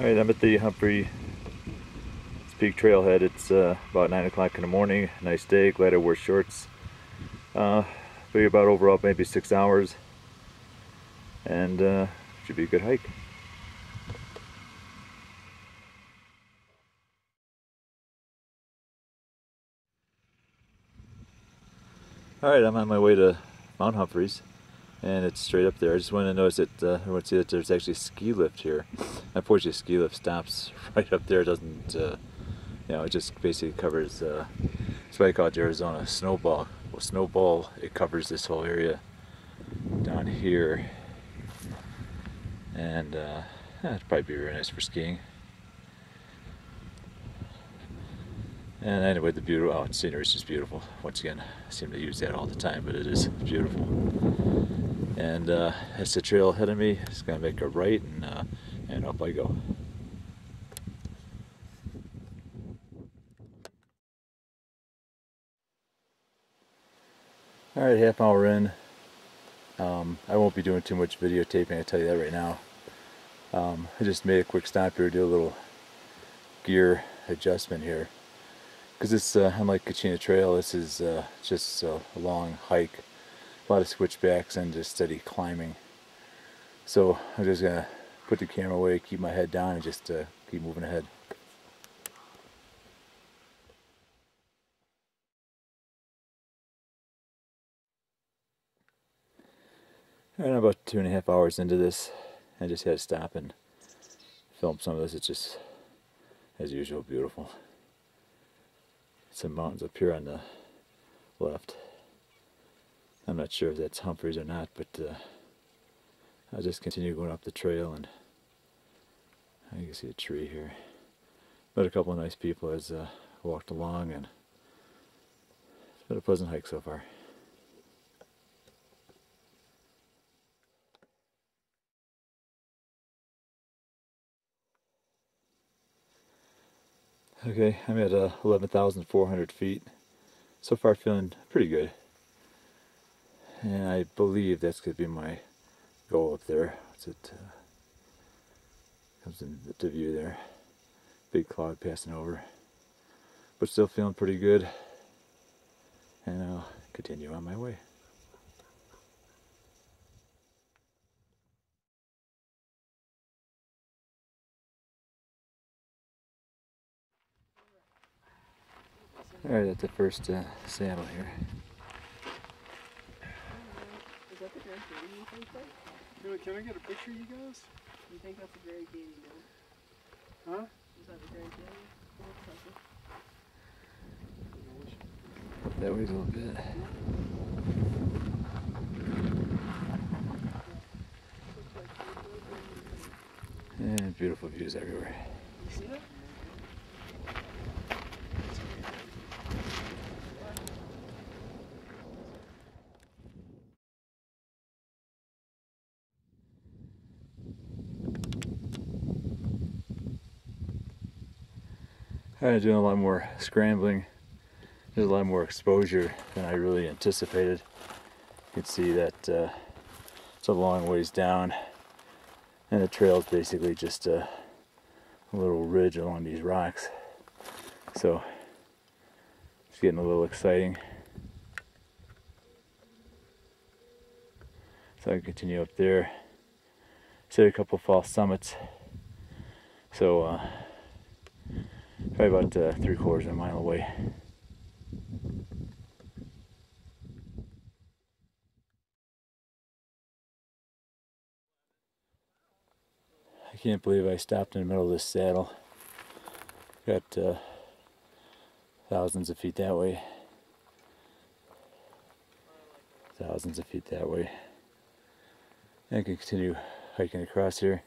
Alright, I'm at the Humphreys Peak trailhead. It's about 9 o'clock in the morning. Nice day, glad I wore shorts. Figure about overall maybe 6 hours. And should be a good hike. Alright, I'm on my way to Mount Humphreys. And it's straight up there. I just want to notice that everyone see that there's actually a ski lift here. Unfortunately, a ski lift stops right up there. It doesn't, you know, it just basically covers. It's what I call it Arizona snowball. Well, snowball. It covers this whole area down here, and it'd probably be very nice for skiing. And anyway, the beautiful scenery is just beautiful. Once again, I seem to use that all the time, but it is beautiful. And that's the trail ahead of me. It's gonna make a right, and up I go. All right, half hour in. I won't be doing too much videotaping. I tell you that right now. I just made a quick stop here to do a little gear adjustment here, because it's unlike Kachina Trail. This is just a long hike, a lot of switchbacks and just steady climbing. So I'm just gonna put the camera away, keep my head down, and just keep moving ahead. All right, I'm about 2.5 hours into this. I just had to stop and film some of this. It's just, as usual, beautiful. Some mountains up here on the left. I'm not sure if that's Humphreys or not, but I'll just continue going up the trail, and you can see a tree here. Met a couple of nice people as I walked along, and it's been a pleasant hike so far. Okay, I'm at 11,400 feet. So far feeling pretty good. And I believe that's going to be my goal up there. What's it? Comes into view there. Big cloud passing over. But still feeling pretty good. And I'll continue on my way. Alright, at the first saddle here. Is that the Grand Canyon you think so? Can I get a picture of you guys? You think that's the Grand Canyon, man? Huh? Is that the Grand Canyon? Up that way a little bit. And beautiful views everywhere. You see that? I'm doing a lot more scrambling. There's a lot more exposure than I really anticipated. You can see that it's a long ways down, and the trail is basically just a little ridge along these rocks. So it's getting a little exciting. So I can continue up there. See a couple false summits. So probably about 3/4 of a mile away. I can't believe I stopped in the middle of this saddle. Got thousands of feet that way. Thousands of feet that way. And I can continue hiking across here.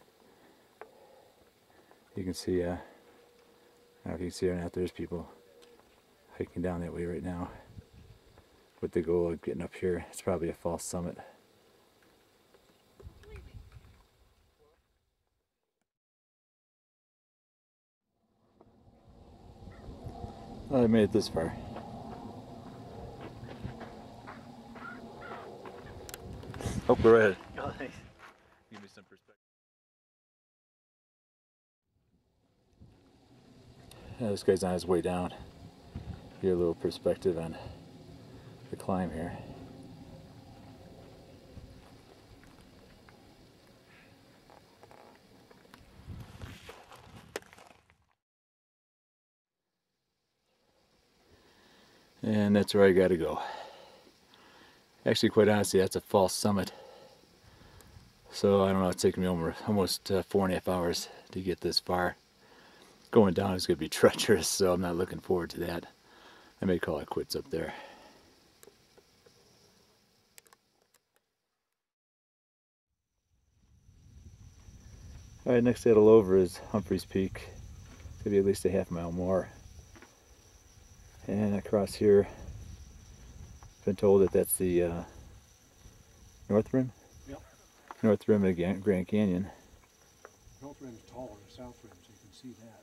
You can see, I don't know if you can see or not, there's people hiking down that way right now with the goal of getting up here. It's probably a false summit. Well, I made it this far. Oh, go ahead. Oh, thanks. Give me some perspective. this guy's on his way down. Get a little perspective on the climb here. And that's where I gotta go. Actually, quite honestly, that's a false summit. So I don't know, it's taken me almost 4.5 hours to get this far. Going down is going to be treacherous, so I'm not looking forward to that. I may call it quits up there. Alright, next saddle over is Humphreys Peak. It's going to be at least a half mile more. And across here, I've been told that that's the North Rim? Yep. North Rim of the Grand Canyon. North Rim's taller than South Rim, so you can see that.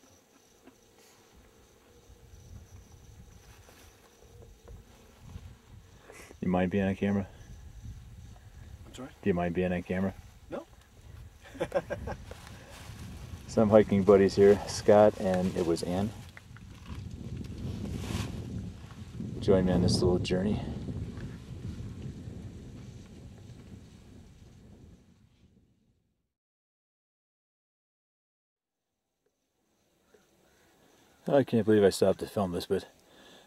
You mind being on camera? I'm sorry? Do you mind being on camera? No. Some hiking buddies here, Scott and it was Ann. Join me on this little journey. I can't believe I stopped to film this, but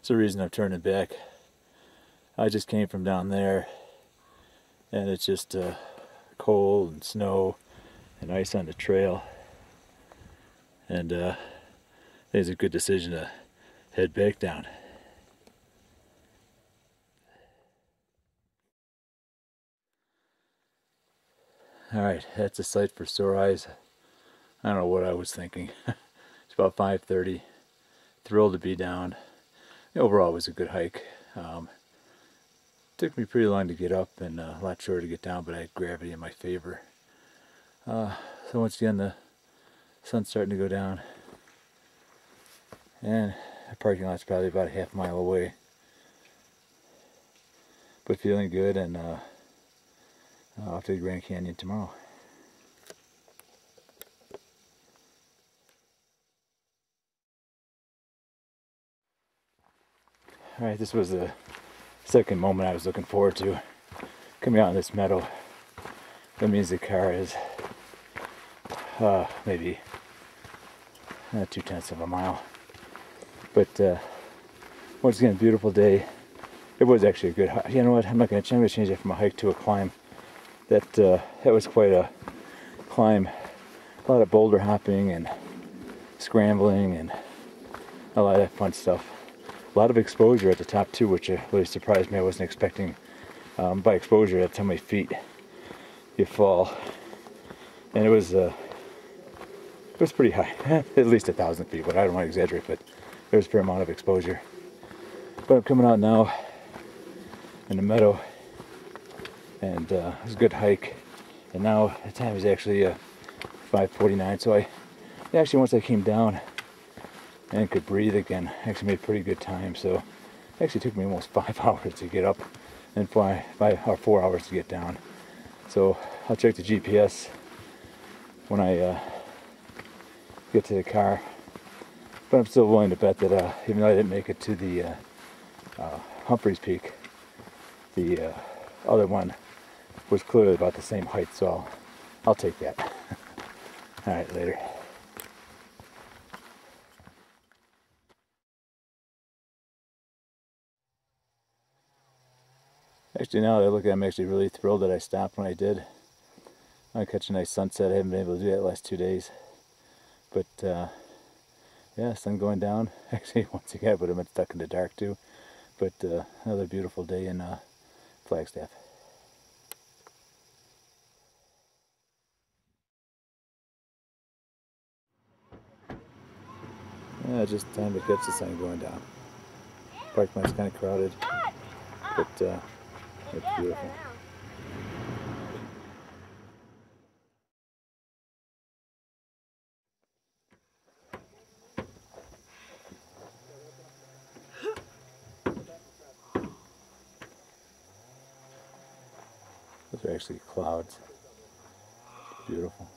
it's the reason I'm turning back. I just came from down there, and it's just cold and snow and ice on the trail. And I think it's a good decision to head back down. Alright, that's a sight for sore eyes. I don't know what I was thinking. It's about 5:30. Thrilled to be down. Overall, it was a good hike. Took me pretty long to get up and a lot shorter to get down, but I had gravity in my favor. So once again, the sun's starting to go down. And the parking lot's probably about a half mile away. But feeling good, and off to the Grand Canyon tomorrow. Alright, this was the second moment I was looking forward to. Coming out in this meadow. That means the car is maybe 2/10 of a mile. But once again, beautiful day. It was actually a good hike. You know what? I'm going to change it from a hike to a climb. That was quite a climb. A lot of boulder hopping and scrambling and a lot of that fun stuff. A lot of exposure at the top too, which really surprised me. I wasn't expecting. By exposure, that's how many feet you fall. And it was pretty high, at least 1,000 feet, but I don't want to exaggerate, but there was a fair amount of exposure. But I'm coming out now in the meadow, and it was a good hike. And now the time is actually 5:49, so actually once I came down and could breathe again, I actually made pretty good time. So it actually took me almost 5 hours to get up and 4 hours to get down. So I'll check the GPS when I get to the car. But I'm still willing to bet that even though I didn't make it to the Humphreys Peak, the other one was clearly about the same height, so I'll take that. Alright, later. Actually, now that I look at it, I'm actually really thrilled that I stopped when I did. I catch a nice sunset. I haven't been able to do that the last 2 days. But yeah, sun going down. Actually, once again, I would have been stuck in the dark too. But another beautiful day in Flagstaff. Yeah, just time to catch the sun going down. Parking lot's kind of crowded, but it's beautiful. Those are actually clouds. Beautiful.